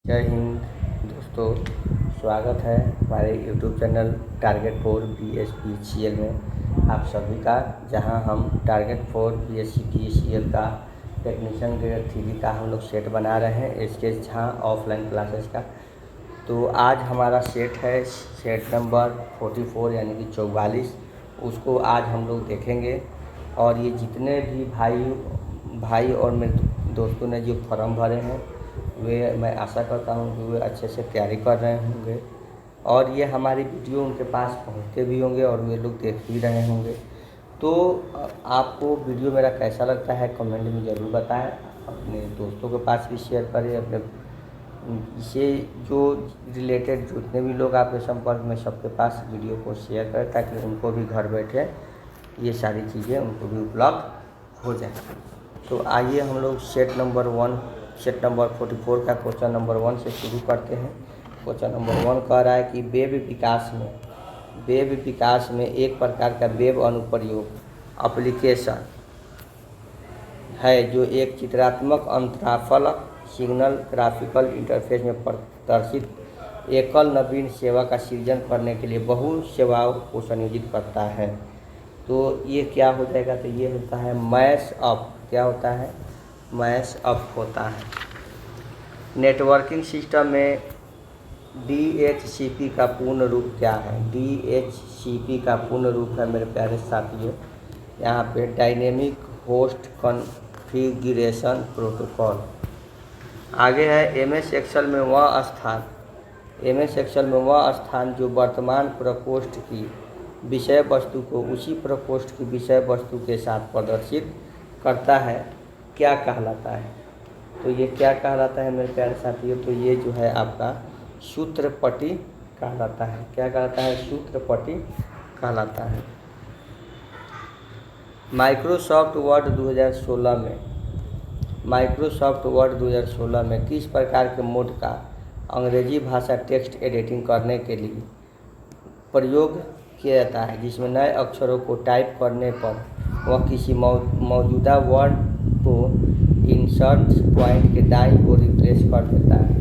जय हिंद दोस्तों, स्वागत है हमारे यूट्यूब चैनल टारगेट 4 BSc में आप सभी का, जहां हम टारगेट 4 BSc का टेक्नीशियन ग्रेड 3 का हम लोग सेट बना रहे हैं, इसके जहां ऑफलाइन क्लासेस का। तो आज हमारा सेट है सेट नंबर 44 यानी कि 44। उसको आज हम लोग देखेंगे। और ये जितने भी भाई और मेरे दोस्तों ने जो फॉर्म भरे हैं वे, मैं आशा करता हूँ कि वे अच्छे से तैयारी कर रहे होंगे और ये हमारी वीडियो उनके पास पहुँचते भी होंगे और वे लोग देख भी रहे होंगे। तो आपको वीडियो मेरा कैसा लगता है कमेंट में ज़रूर बताएं। अपने दोस्तों के पास भी शेयर करें, अपने इसे जो रिलेटेड जितने भी लोग आपके संपर्क में सबके पास वीडियो को शेयर करें, ताकि उनको भी घर बैठे ये सारी चीज़ें उनको भी उपलब्ध हो जाए। तो आइए हम लोग सेट नंबर 44 का क्वेश्चन नंबर 1 से शुरू करते हैं। क्वेश्चन नंबर 1 कह रहा है कि वेब विकास में एक प्रकार का वेब अनुप्रयोग एप्लीकेशन है जो एक चित्रात्मक अंतराफलक सिग्नल ग्राफिकल इंटरफेस में प्रदर्शित एकल नवीन सेवा का सृजन करने के लिए बहु सेवाओं को संयोजित करता है। तो ये क्या हो जाएगा? तो ये होता है मैश अप। क्या होता है? मैश अप होता है। नेटवर्किंग सिस्टम में DHCP का पूर्ण रूप क्या है? DHCP का पूर्ण रूप है मेरे प्यारे साथियों, यहाँ पे डायनेमिक होस्ट कॉन्फ़िगरेशन प्रोटोकॉल। आगे है MS एक्सेल में वह स्थान जो वर्तमान प्रकोष्ठ की विषय वस्तु को उसी प्रकोष्ठ की विषय वस्तु के साथ प्रदर्शित करता है, क्या कहलाता है? तो ये क्या कहलाता है मेरे प्यारे साथियों? तो ये जो है आपका सूत्रपटी कहलाता है। क्या कहलाता है? सूत्रपटी कहलाता है। माइक्रोसॉफ्ट वर्ड 2016 में किस प्रकार के मोड का अंग्रेजी भाषा टेक्स्ट एडिटिंग करने के लिए प्रयोग किया जाता है, जिसमें नए अक्षरों को टाइप करने पर वह किसी मौजूदा वर्ड को इंसर्ट पॉइंट के दाईं ओर रिप्लेस कर देता है?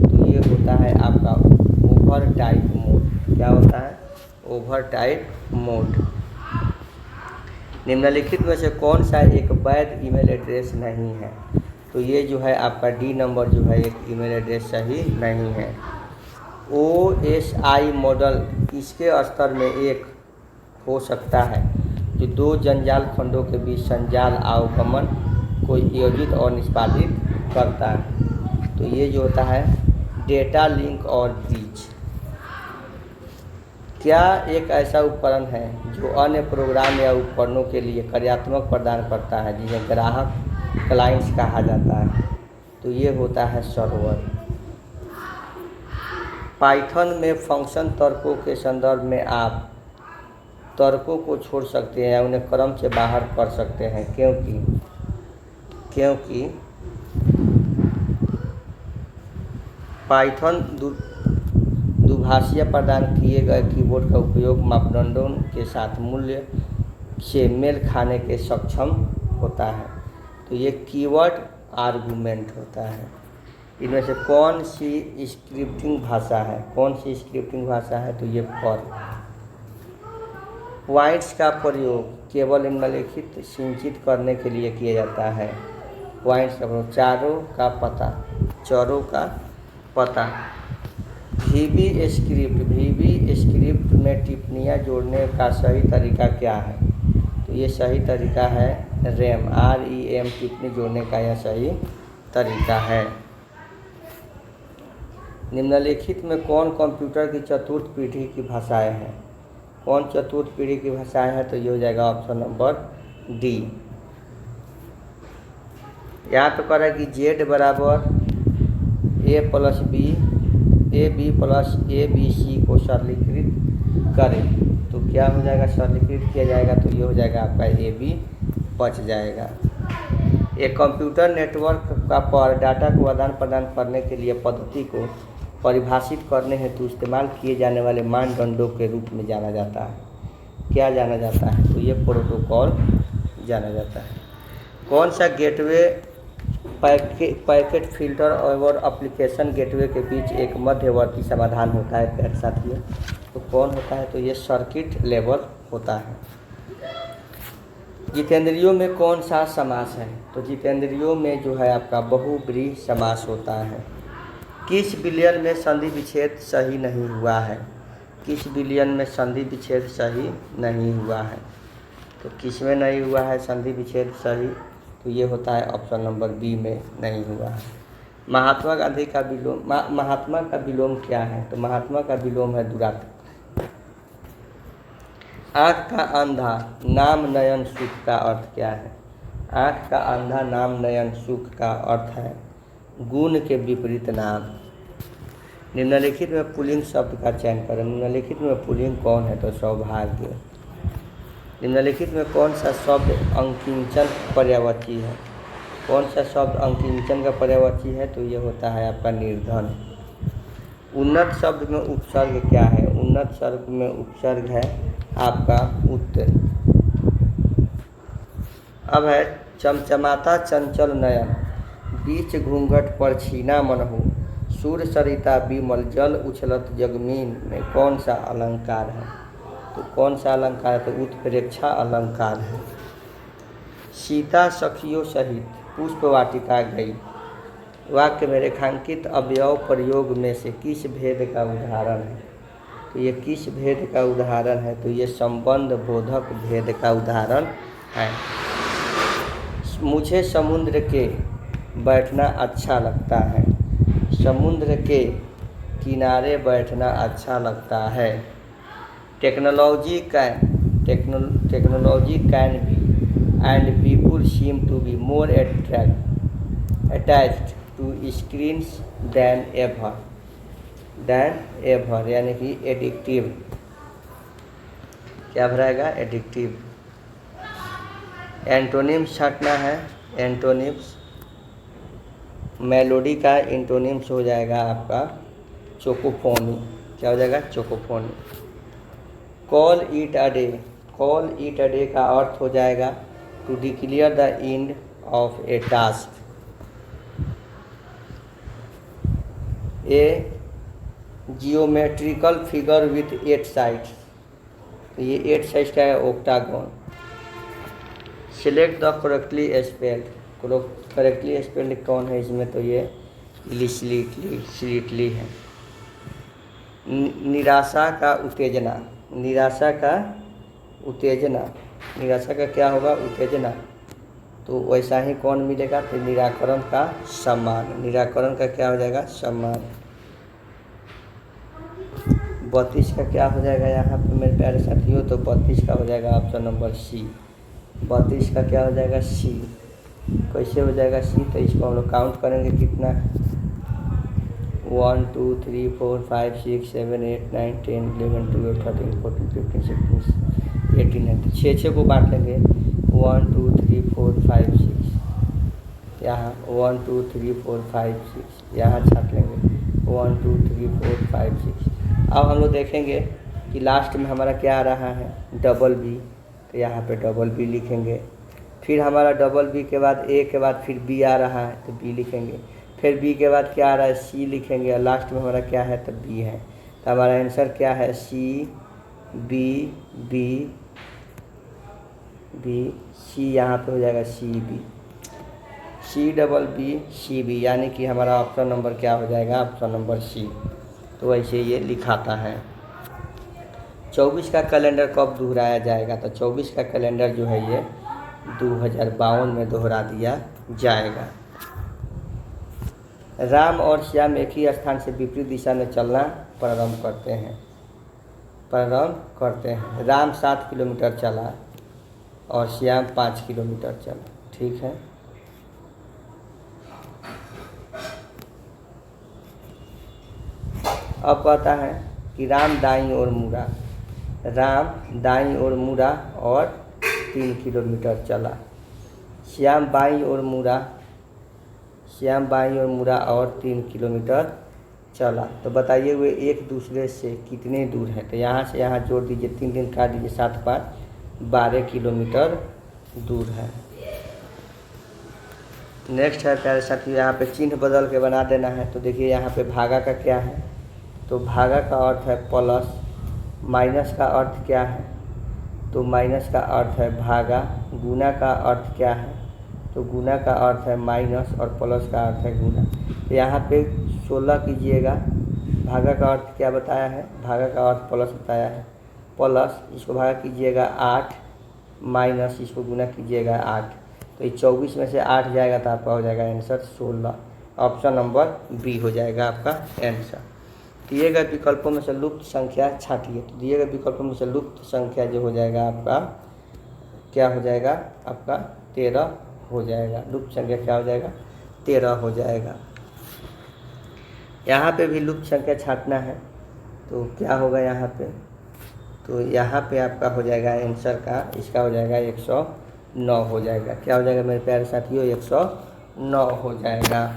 तो ये होता है आपका ओवर टाइप मोड। क्या होता है? Over type mode. निम्नलिखित में से कौन सा एक वैध ईमेल एड्रेस नहीं है? तो ये जो है आपका D नंबर जो है एक ईमेल एड्रेस सही नहीं है। OSI मॉडल किसके स्तर में एक हो सकता है जो दो जंजाल खंडों के बीच संजाल आवागमन को योजित और निष्पादित करता है? तो ये जो होता है डेटा लिंक और ब्रीच। क्या एक ऐसा उपकरण है जो अन्य प्रोग्राम या उपकरणों के लिए कार्यात्मक प्रदान करता है, जिन्हें ग्राहक क्लाइंट्स कहा जाता है? तो ये होता है सर्वर। पाइथन में फंक्शन तर्कों के संदर्भ में आप तर्कों को छोड़ सकते हैं या उन्हें क्रम से बाहर कर सकते हैं, क्योंकि पाइथन दुभाषीय प्रदान किए गए कीबोर्ड का उपयोग मापदंडों के साथ मूल्य से मेल खाने के सक्षम होता है। तो ये कीवर्ड आर्गुमेंट होता है। इनमें से कौन सी स्क्रिप्टिंग भाषा है? तो ये पॉइंट्स का प्रयोग केवल निम्नलिखित सिंचित करने के लिए किया जाता है। पॉइंट्स का प्रयोग चरों का पता। VB स्क्रिप्ट में टिप्पणियाँ जोड़ने का सही तरीका क्या है? तो ये सही तरीका है REM टिप्पणी जोड़ने का यह सही तरीका है। निम्नलिखित में कौन कंप्यूटर की चतुर्थ पीढ़ी की भाषाएं हैं? कौन चतुर्थ पीढ़ी की भाषाएं हैं? तो ये हो जाएगा ऑप्शन नंबर D। यहाँ पे कह रहा है कि Z बराबर AB प्लस ABC को सरलीकृत करें। तो क्या हो जाएगा? सरलीकृत किया जाएगा तो ये हो जाएगा आपका AB बच जाएगा। एक कंप्यूटर नेटवर्क का पर डाटा को आदान प्रदान करने के लिए पद्धति को परिभाषित करने हेतु इस्तेमाल किए जाने वाले मानदंडों के रूप में जाना जाता है। क्या जाना जाता है? तो ये प्रोटोकॉल जाना जाता है। कौन सा गेटवे पैकेट फिल्टर और एप्लीकेशन गेटवे के बीच एक मध्यवर्ती समाधान होता है प्यारे साथियों। तो कौन होता है? तो ये सर्किट लेवल होता है। जितेंद्रियों में कौन सा समास है? तो जितेंद्रियों में जो है आपका बहुब्रीहि समास होता है। किस विलयन में संधि विच्छेद सही नहीं हुआ है? किस विलयन में संधि विच्छेद सही नहीं हुआ है? तो किस में नहीं हुआ है संधि विच्छेद सही? तो ये होता है ऑप्शन नंबर बी में नहीं हुआ है। महात्मा गांधी का विलोम महात्मा का विलोम क्या है? तो महात्मा का विलोम है दुरात्मा। आँख का अंधा नाम नयन सुख का अर्थ क्या है? आँख का अंधा नाम नयन सुख का अर्थ है गुण के विपरीत नाम। निम्नलिखित में पुल्लिंग शब्द का चयन करें। निम्नलिखित में पुल्लिंग कौन है? तो सौभाग्य। निम्नलिखित में कौन सा शब्द अंकिंचन पर्यायवाची है? कौन सा शब्द अंकिंचन का पर्यायवाची है? तो ये होता है आपका निर्धन। उन्नत शब्द में उपसर्ग क्या है? उन्नत शब्द में उपसर्ग है आपका उत्तर। अब है चमचमाता चंचल नयन बीच घूंघट पर छीना मनहु सूर सरिता विमल जल उछलत जगमीन में कौन सा अलंकार है? तो कौन सा अलंकार है? तो उत्प्रेक्षा अलंकार है। सीता सखियों सहित पुष्प वाटिका गई। वाक्य में रेखांकित अवयव प्रयोग में से किस भेद का उदाहरण है? तो ये किस भेद का उदाहरण है? तो ये संबंध बोधक भेद का उदाहरण है। मुझे समुद्र के बैठना अच्छा लगता है। समुद्र के किनारे बैठना अच्छा लगता है। Technology can be and people seem to be more attached to screens than ever यानी कि एडिक्टिव। क्या भराएगा? एडिक्टिव। एंटोनिम्स छाटना है। एंटोनिम्स मेलोडी का एंटोनिम्स हो जाएगा आपका चोकोफोनी। क्या हो जाएगा? Cacophony. Call it a day. Call it a day का अर्थ हो जाएगा to declare the end of a task. A geometrical figure with 8 sides. तो ये 8 साइड्स का है octagon. Select the correctly spelled कौन है इसमें? तो ये स्लीटली है। निराशा का उत्तेजना। निराशा का उत्तेजना। निराशा का क्या होगा? उत्तेजना। तो वैसा ही कौन मिलेगा? तो निराकरण का सम्मान। निराकरण का क्या हो जाएगा? सम्मान। 32 का क्या हो जाएगा यहाँ पे मेरे प्यारे साथियों? तो 32 का हो जाएगा ऑप्शन नंबर सी। 32 का क्या हो जाएगा? सी। कैसे हो जाएगा सी? तो इसको हम लोग काउंट करेंगे कितना? 1 2 3 4 5 6 7 8 9 10 11 12 13 14 15 16 18 है। तो 6 को बांट लेंगे। 1 2 3 4 5 6 यहाँ 1 2 3 4 5 6 यहाँ छाट लेंगे 1 2 3 4 5 6। अब हम लोग देखेंगे कि लास्ट में हमारा क्या आ रहा है? Double B. तो यहाँ पे डबल बी लिखेंगे। फिर हमारा डबल बी के बाद ए के बाद फिर बी आ रहा है तो बी लिखेंगे। फिर बी के बाद क्या आ रहा है? सी लिखेंगे। और लास्ट में हमारा क्या है? तो बी है। तो हमारा आंसर क्या है? C B B B C. यहाँ पे हो जाएगा C B. C double B C B यानी कि हमारा ऑप्शन नंबर क्या हो जाएगा? Option number C. तो वैसे ये लिखाता है। 24 का कैलेंडर कब दोहराया जाएगा? तो 24 का कैलेंडर जो है ये 2052 में दोहरा दिया जाएगा। राम और श्याम एक ही स्थान से विपरीत दिशा में चलना प्रारंभ करते हैं। राम 7 किलोमीटर चला और श्याम 5 किलोमीटर चला। ठीक है। अब कहता है कि राम दाईं ओर मुड़ा। राम दाईं ओर मुड़ा और 3 किलोमीटर चला। श्याम बाईं ओर मुड़ा। श्याम बाईं ओर मुड़ा और 3 किलोमीटर चला। तो बताइए वे एक दूसरे से कितने दूर है? तो यहाँ से यहाँ जोड़ दीजिए, 3 दिन काट दीजिए, 7 5 12 किलोमीटर दूर है। नेक्स्ट है प्यारे साथियों, यहाँ पे चिन्ह बदल के बना देना है। तो देखिए यहाँ पे भागा का क्या है, तो भागा का अर्थ है प्लस, माइनस का अर्थ क्या है, तो माइनस का अर्थ है भागा, गुना का अर्थ क्या है, तो गुना का अर्थ है माइनस और प्लस का अर्थ है गुना। तो यहाँ पे 16 कीजिएगा, भागा का अर्थ क्या बताया है, भागा का अर्थ प्लस बताया है, प्लस इसको भागा कीजिएगा 8, माइनस इसको गुना कीजिएगा 8। तो ये 24 में से 8 जाएगा तो आपका हो जाएगा आंसर 16। ऑप्शन नंबर बी हो जाएगा आपका आंसर। दिए गए विकल्पों में से लुप्त संख्या छांटिए। तो दिए गए विकल्पों में से लुप्त संख्या जो हो जाएगा आपका क्या हो जाएगा, आपका 13 हो जाएगा। लुप्त संख्या क्या हो जाएगा, 13 हो जाएगा। यहाँ पे भी लुप्त संख्या छांटना है तो क्या होगा यहाँ पे, तो यहाँ पे आपका हो जाएगा आंसर का, इसका हो जाएगा 109 हो जाएगा। क्या हो जाएगा मेरे प्यारे साथियों, 109 हो जाएगा।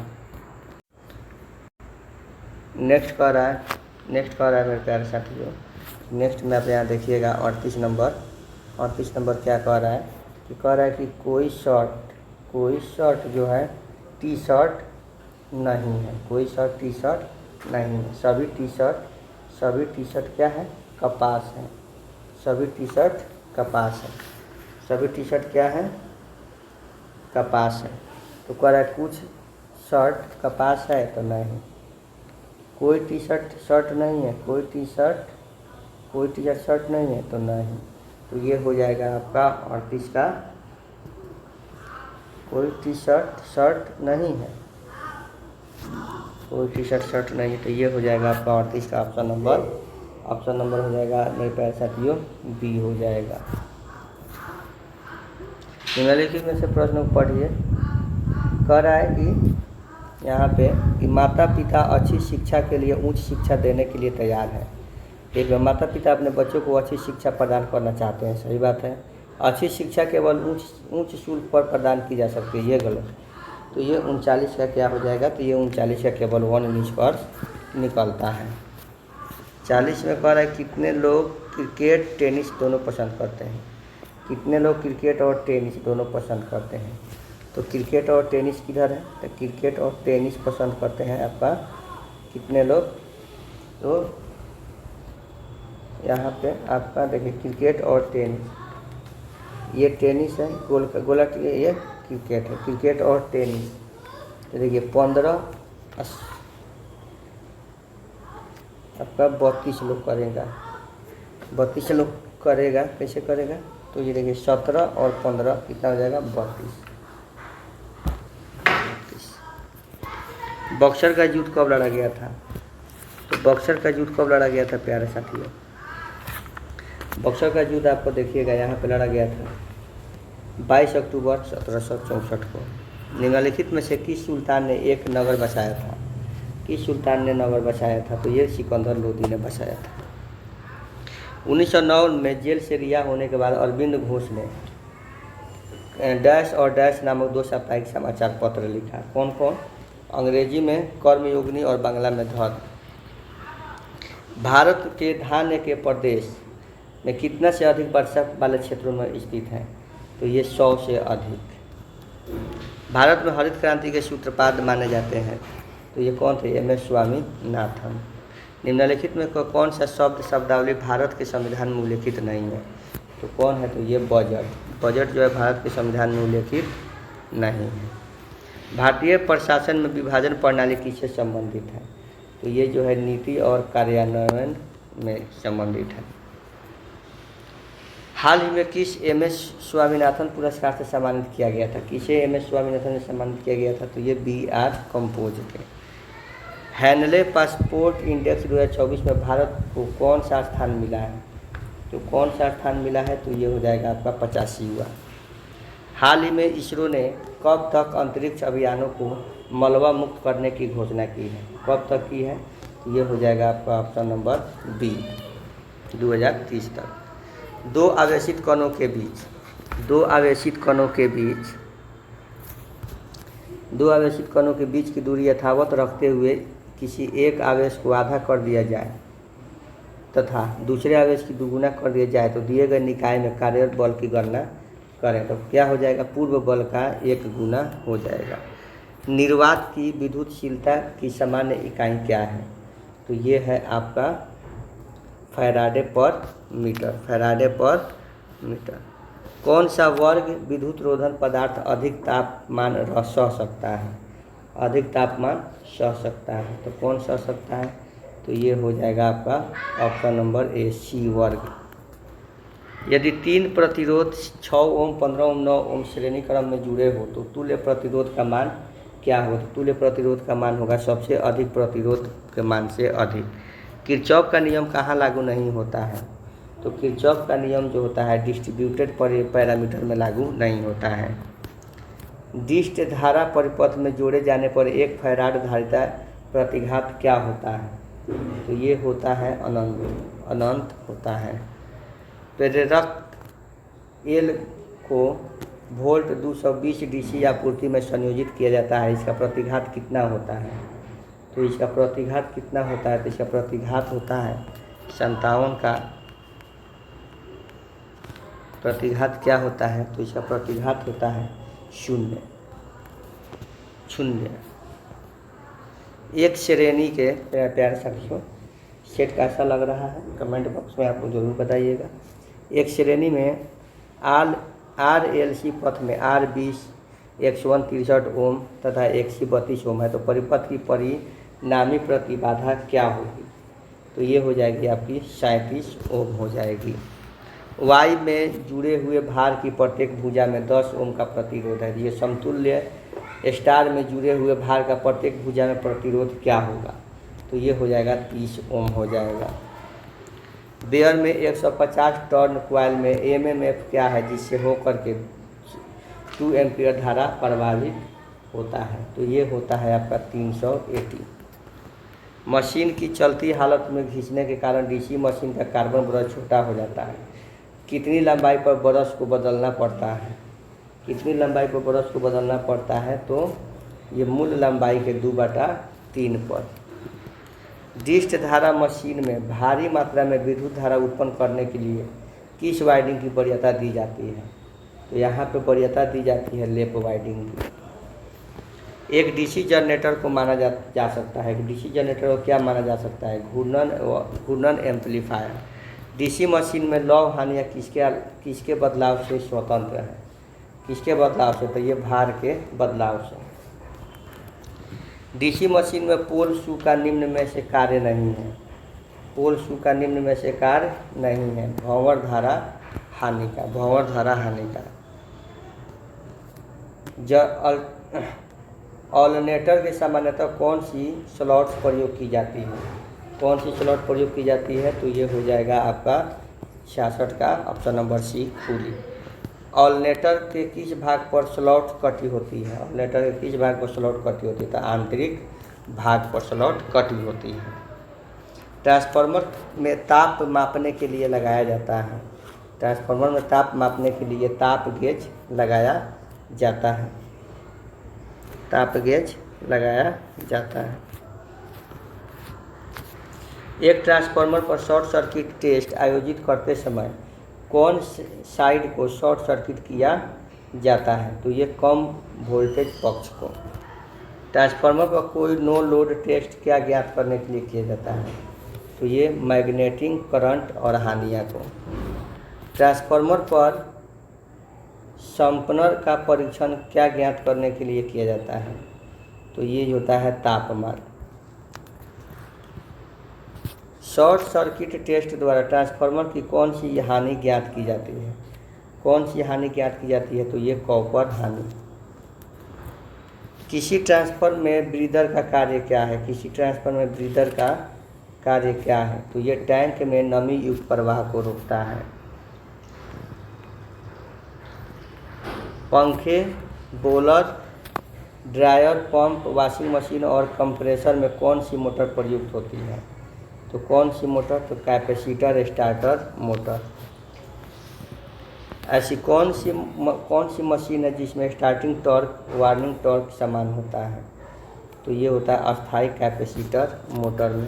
नेक्स्ट कह रहा है मेरे प्यारे साथियों, नेक्स्ट में आप यहाँ देखिएगा 38 नंबर क्या कह रहा है, कि कह रहा है कि कोई शर्ट जो है टी शर्ट नहीं है, कोई शर्ट टी शर्ट नहीं है। सभी टी शर्ट क्या है, कपास है। सभी टी शर्ट कपास है। सभी टी शर्ट क्या है, कपास है। तो कह रहा है कुछ शर्ट कपास है तो नहीं, कोई टी शर्ट शर्ट नहीं है, कोई टी शर्ट शर्ट नहीं है तो नहीं। तो ये हो जाएगा आपका 38 का, कोई टी शर्ट शर्ट नहीं है, कोई टी शर्ट शर्ट नहीं है। तो ये हो जाएगा आपका 38 का ऑप्शन नंबर हो जाएगा मेरे प्यारे साथियों बी हो जाएगा। निम्नलिखित में से प्रश्न को पढ़िए। कह रहा है कि यहाँ पे कि माता पिता अच्छी शिक्षा के लिए उच्च शिक्षा देने के लिए तैयार है। एक माता पिता अपने बच्चों को अच्छी शिक्षा प्रदान करना चाहते हैं, सही बात है। अच्छी शिक्षा केवल उच्च शुल्क पर प्रदान की जा सकती है, ये गलत है। तो ये 39 का क्या हो जाएगा, तो ये 39 का केवल 1 निष्कर्ष निकलता है। 40 में कह रहा है कितने लोग क्रिकेट टेनिस दोनों पसंद करते हैं। कितने लोग क्रिकेट और टेनिस दोनों पसंद करते हैं। तो क्रिकेट और टेनिस किधर है, तो क्रिकेट और टेनिस पसंद करते हैं आपका कितने लोग, तो यहाँ पे आपका देखिए क्रिकेट और टेनिस, ये टेनिस है, गोला ये क्रिकेट है, क्रिकेट और टेनिस। तो देखिए 15 आपका 32 लोग करेगा, 32 लोग करेगा, कैसे करेगा, तो ये देखिए 17 और 15 कितना हो जाएगा 32। बॉक्सर का युद्ध कब लड़ा गया था, तो बॉक्सर का युद्ध कब लड़ा गया था प्यारे साथियों। बॉक्सर का युद्ध आपको देखिएगा यहाँ पे लड़ा गया था 22 अक्टूबर 1764 को। निम्नलिखित में से किस सुल्तान ने एक नगर बसाया था, किस सुल्तान ने नगर बसाया था, तो ये सिकंदर लोदी ने बसाया था। 1909 में जेल से रिहा होने के बाद अरविंद घोष ने डैश और डैश नामक 2 साप्ताहिक समाचार पत्र लिखा। कौन कौन, अंग्रेजी में कर्मयोगिनी और बांग्ला में धर्म। भारत के धान्य के प्रदेश में कितना से अधिक वर्षा वाले क्षेत्रों में स्थित है, तो ये 100 से अधिक। भारत में हरित क्रांति के सूत्रपात माने जाते हैं, तो ये कौन थे, MS स्वामीनाथन। निम्नलिखित में कौन सा शब्दावली भारत के संविधान में उल्लेखित नहीं है, तो कौन है, तो ये बजट जो है भारत के संविधान में उल्लेखित नहीं है। भारतीय प्रशासन में विभाजन प्रणाली किससे संबंधित है, तो ये जो है नीति और कार्यान्वयन में संबंधित है। हाल ही में किस MS स्वामीनाथन पुरस्कार से सम्मानित किया गया था, किसे MS स्वामीनाथन से सम्मानित किया गया था, तो ये BR कंपोज के। हैनले पासपोर्ट इंडेक्स 2024 में भारत को कौन सा स्थान मिला है, तो कौन सा स्थान मिला है, तो ये हो जाएगा आपका 85वां। हाल ही में इसरो ने कब तक अंतरिक्ष अभियानों को मलबा मुक्त करने की घोषणा की है, कब तक की है, तो ये हो जाएगा आपका ऑप्शन नंबर बी 2030 तक। दो आवेशित कणों के बीच की दूरी यथावत रखते हुए किसी एक आवेश को आधा कर दिया जाए तथा दूसरे आवेश की दुगुना कर दिया जाए तो दिए गए निकाय में कार्यरत बल की गणना करें, तो क्या हो जाएगा, पूर्व बल का 1 गुना हो जाएगा। निर्वात की विद्युतशीलता की सामान्य इकाई क्या है? तो ये है आपका फैराडे पर मीटर, फैराडे पर मीटर। कौन सा वर्ग विद्युत रोधन पदार्थ अधिक तापमान सह सकता है? अधिक तापमान सह सकता है, तो कौन सह सकता है? तो ये हो जाएगा आपका ऑप्शन नंबर ए, सी वर्ग। यदि 3 प्रतिरोध 6 ओम, 15 ओम, 9 ओम श्रेणी क्रम में जुड़े हो तो तुल्य प्रतिरोध का मान क्या होगा? तुल्य प्रतिरोध का मान होगा सबसे अधिक प्रतिरोध के मान से अधिक। किरचॉफ का नियम कहाँ लागू नहीं होता है? तो किरचॉफ का नियम जो होता है डिस्ट्रीब्यूटेड पैरामीटर में लागू नहीं होता है। डिस्ट धारा परिपथ में जोड़े जाने पर 1 फैराड धारिता प्रतिघात क्या होता है? तो ये होता है अनंत होता है। प्रेरक एल को वोल्ट 220 डीसी आपूर्ति में संयोजित किया जाता है, इसका प्रतिघात कितना होता है? तो इसका प्रतिघात कितना होता है? तो इसका प्रतिघात होता है 57 का प्रतिघात क्या होता है? तो इसका प्रतिघात होता है 0। एक श्रेणी के प्यारे साथियों, सेट कैसा लग रहा है कमेंट बॉक्स में आपको ज़रूर बताइएगा। एक श्रेणी में RLC पथ में R20 163 ओम तथा 132 ओम है, तो परिपथ की परिणामी प्रतिबाधा क्या होगी? तो ये हो जाएगी आपकी 37 ओम हो जाएगी। वाई में जुड़े हुए भार की प्रत्येक भुजा में 10 ओम का प्रतिरोध है, ये समतुल्य स्टार में जुड़े हुए भार का प्रत्येक भुजा में प्रतिरोध क्या होगा? तो ये हो जाएगा 30 ओम हो जाएगा। बेयर में 150 टर्न कॉइल में एमएमएफ क्या है जिससे होकर के 2 एम्पीयर धारा प्रवाहित होता है? तो ये होता है आपका 380। मशीन की चलती हालत में घिसने के कारण डीसी मशीन का कार्बन ब्रश छोटा हो जाता है। कितनी लंबाई पर ब्रश को बदलना पड़ता है? कितनी लंबाई पर ब्रश को बदलना पड़ता है? तो ये मूल लंबाई के 2/3 पर। डिस्ट धारा मशीन में भारी मात्रा में विद्युत धारा उत्पन्न करने के लिए किस वाइंडिंग की वरीयता दी जाती है? तो यहाँ पे वरीयता दी जाती है लैप वाइंडिंग की। एक डीसी जनरेटर को माना जा सकता है, एक डीसी जनरेटर को क्या माना जा सकता है? घूर्णन एम्पलीफायर। डीसी मशीन में लौ हानियाँ किसके बदलाव से स्वतंत्र है? किसके बदलाव से? तो ये भार के बदलाव से। डीसी मशीन में पोल शू का निम्न में से कार्य नहीं है। पोल शू का निम्न में से कार्य नहीं है। भंवर धारा हानि का। ऑल्टरनेटर के सामान्यतः कौन सी स्लॉट्स प्रयोग की जाती है? कौन सी स्लॉट प्रयोग की जाती है? तो ये हो जाएगा आपका 66 का ऑप्शन नंबर सी, खुली। ऑल्टरनेटर के किस भाग पर स्लॉट कटी होती है? ऑल्टरनेटर के किस भाग पर स्लॉट कटी होती है? तो आंतरिक भाग पर स्लॉट कटी होती है। ट्रांसफार्मर में ताप मापने के लिए लगाया जाता है। ट्रांसफार्मर में ताप मापने के लिए ताप गेज लगाया जाता है। ताप गेज लगाया जाता है। एक ट्रांसफार्मर पर शॉर्ट सर्किट टेस्ट आयोजित करते समय कौन साइड को शॉर्ट सर्किट किया जाता है? तो ये कम वोल्टेज पक्ष को। ट्रांसफार्मर पर कोई नो लोड टेस्ट क्या ज्ञात करने के लिए किया जाता है? तो ये मैग्नेटिक करंट और हानिया को। ट्रांसफार्मर पर संपनर का परीक्षण क्या ज्ञात करने के लिए किया जाता है? तो ये होता है तापमान। शॉर्ट सर्किट टेस्ट द्वारा ट्रांसफार्मर की कौन सी हानि ज्ञात की जाती है? कौन सी हानि ज्ञात की जाती है? तो ये कॉपर हानि। किसी ट्रांसफार्मर में ब्रीदर का कार्य क्या है? किसी ट्रांसफार्मर में ब्रीदर का कार्य क्या है? तो ये टैंक में नमी युक्त प्रवाह को रोकता है। पंखे, bowler, dryer, pump, washing machine और कंप्रेसर में कौन सी मोटर प्रयुक्त होती है? तो कौन सी मोटर? तो कैपेसिटर स्टार्टर मोटर। ऐसी कौन सी मशीन है जिसमें स्टार्टिंग टॉर्क वार्निंग टॉर्क समान होता है? तो ये होता है अस्थायी कैपेसिटर मोटर में।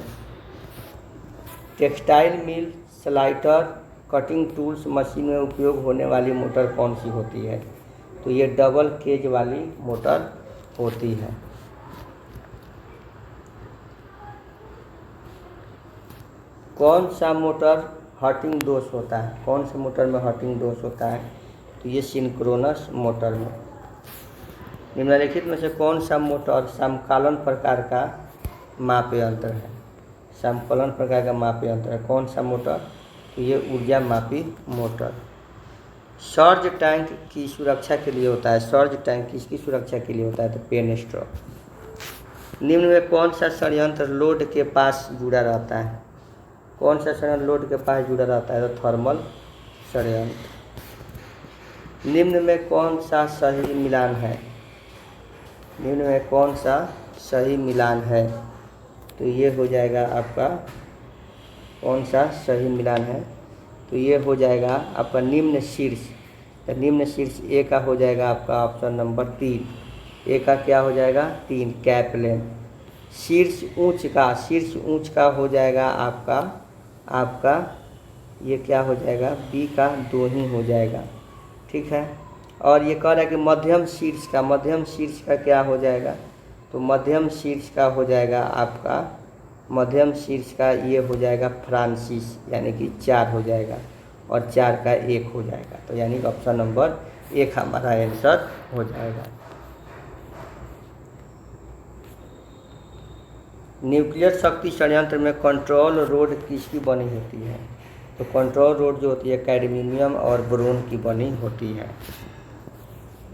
Textile mill, slider, cutting tools machine में उपयोग होने वाली मोटर कौन सी होती है? तो ये डबल केज वाली मोटर होती है। कौन सा मोटर हर्टिंग दोष होता है? कौन से मोटर में हर्टिंग दोष होता है? तो ये सिंक्रोनस मोटर में। निम्नलिखित में से कौन सा मोटर समकालन प्रकार का मापी यंत्र है? समकालन प्रकार का मापी यंत्र है कौन सा मोटर? तो ये ऊर्जा मापी मोटर। सर्ज टैंक की सुरक्षा के लिए होता है। सर्ज टैंक किसकी सुरक्षा के लिए होता है? तो पेन स्ट्रोक। निम्न में कौन सा संयंत्र लोड के पास जुड़ा रहता है? कौन सा संयंत्र लोड के पास जुड़ा रहता है? तो थर्मल संयंत्र। निम्न में कौन सा सही मिलान है? निम्न में कौन सा सही मिलान है? तो ये हो जाएगा आपका, कौन सा सही मिलान है? तो ये हो जाएगा आपका निम्न शीर्ष। तो निम्न शीर्ष ए का हो जाएगा आपका ऑप्शन नंबर 3। ए का क्या हो जाएगा? 3 कैप्लेन। शीर्ष ऊंच का, शीर्ष ऊंच का हो जाएगा आपका ये क्या हो जाएगा? बी का 2 ही हो जाएगा। ठीक है। और ये कह रहा है कि मध्यम शीर्ष का, मध्यम शीर्ष का क्या हो जाएगा? तो मध्यम शीर्ष का हो जाएगा आपका, मध्यम शीर्ष का ये हो जाएगा फ्रांसिस, यानी कि 4 हो जाएगा और 4 का 1 हो जाएगा। तो यानी कि ऑप्शन नंबर 1 हमारा आंसर हो जाएगा। न्यूक्लियर शक्ति संयंत्र में कंट्रोल रोड किसकी बनी होती है? तो कंट्रोल रोड जो होती है कैडमियम और बोरोन की बनी होती है।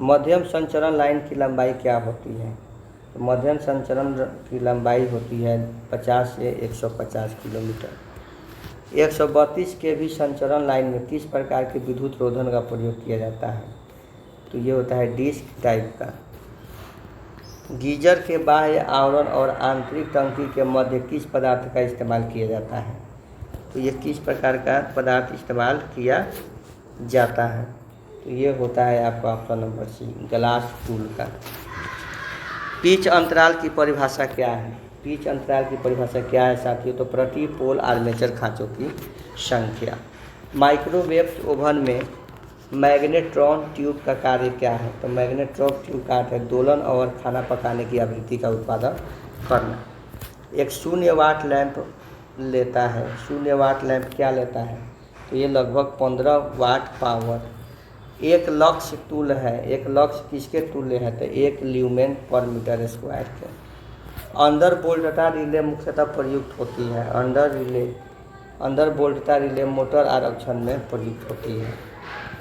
मध्यम संचरण लाइन की लंबाई क्या होती है? तो मध्यम संचरण की लंबाई होती है 50 से 150 किलोमीटर। 132 के भी संचरण लाइन में किस प्रकार के विद्युत रोधन का प्रयोग किया जाता है? तो ये होता है डिस्क टाइप का। गीजर के बाह्य आवरण और आंतरिक टंकी के मध्य किस पदार्थ का इस्तेमाल किया जाता है? तो ये किस प्रकार का पदार्थ इस्तेमाल किया जाता है? तो ये होता है आपका option number C, glass tool का। पिच अंतराल की परिभाषा क्या है? पिच अंतराल की परिभाषा क्या है साथियों? तो प्रति पोल आर्मेचर खांचों की संख्या। माइक्रोवेव ओवन में मैग्नेट्रॉन ट्यूब का कार्य क्या है? तो मैग्नेट्रॉन ट्यूब का अर्थ है दोलन और खाना पकाने की आवृत्ति का उत्पादन करना। एक 0 वाट लैंप लेता है। 0 वाट लैंप क्या लेता है? तो ये लगभग 15 वाट पावर। एक लक्स टूल है। एक लक्स किसके तुल्य है? तो 1 ल्यूमेन पर मीटर स्क्वायर के। अंदर बोल्टता रिले मुख्यतः प्रयुक्त होती है। अंदर बोल्टता रिले मोटर आरक्षण में प्रयुक्त होती है।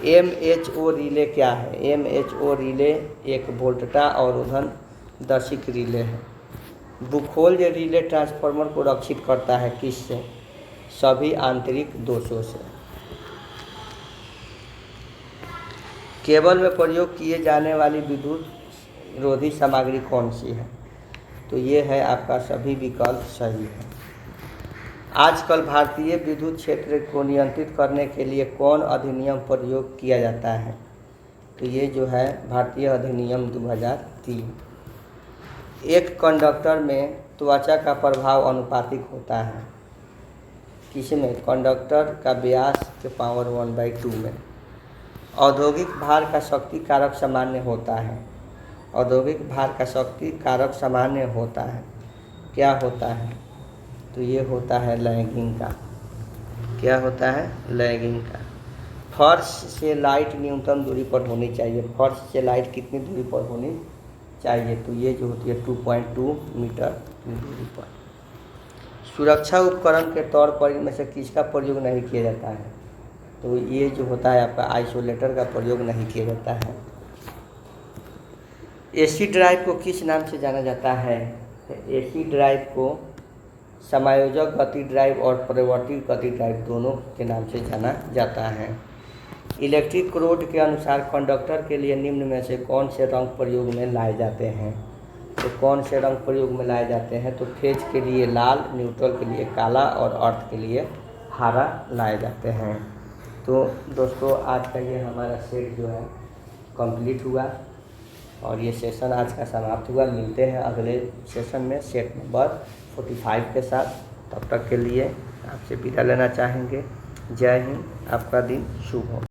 MHO रिले क्या है? MHO रिले एक वोल्टता अवरोधन दर्शिक रिले है। बुखोल्ज रिले ट्रांसफार्मर को रक्षित करता है किससे? सभी आंतरिक दोषों से। केबल में प्रयोग किए जाने वाली विद्युत रोधी सामग्री कौन सी है? तो ये है आपका सभी विकल्प सही है। आजकल भारतीय विद्युत क्षेत्र को नियंत्रित करने के लिए कौन अधिनियम प्रयोग किया जाता है? तो ये जो है भारतीय अधिनियम 2003। एक कंडक्टर में त्वचा का प्रभाव अनुपातिक होता है किसमें? कंडक्टर का व्यास के पावर 1/2 में। औद्योगिक भार का शक्ति कारक सामान्य होता है। औद्योगिक भार का शक्ति कारक सामान्य होता है, क्या होता है? तो ये होता है लैगिंग का। क्या होता है? लैगिंग का। फर्श से लाइट न्यूनतम दूरी पर होनी चाहिए। फर्श से लाइट कितनी दूरी पर होनी चाहिए? तो ये जो होती है 2.2 मीटर की दूरी पर। सुरक्षा उपकरण के तौर पर इनमें से किसका प्रयोग नहीं किया जाता है? तो ये जो होता है आपका आइसोलेटर का प्रयोग नहीं किया जाता है। एसी ड्राइव को किस नाम से जाना जाता है? एसी ड्राइव को समायोजक गति ड्राइव और परिवर्तित गति ड्राइव दोनों के नाम से जाना जाता है। इलेक्ट्रिक कोड के अनुसार कंडक्टर के लिए निम्न में से कौन से रंग प्रयोग में लाए जाते हैं? तो कौन से रंग प्रयोग में लाए जाते हैं? तो फेज के लिए लाल, न्यूट्रल के लिए काला और अर्थ के लिए हरा लाए जाते हैं। तो दोस्तों आज का ये हमारा सेट जो है कंप्लीट हुआ और ये सेशन आज का समाप्त हुआ। मिलते हैं अगले सेशन में सेट नंबर 45 के साथ। तब तक के लिए आपसे विदा लेना चाहेंगे। जय हिंद। आपका दिन शुभ हो।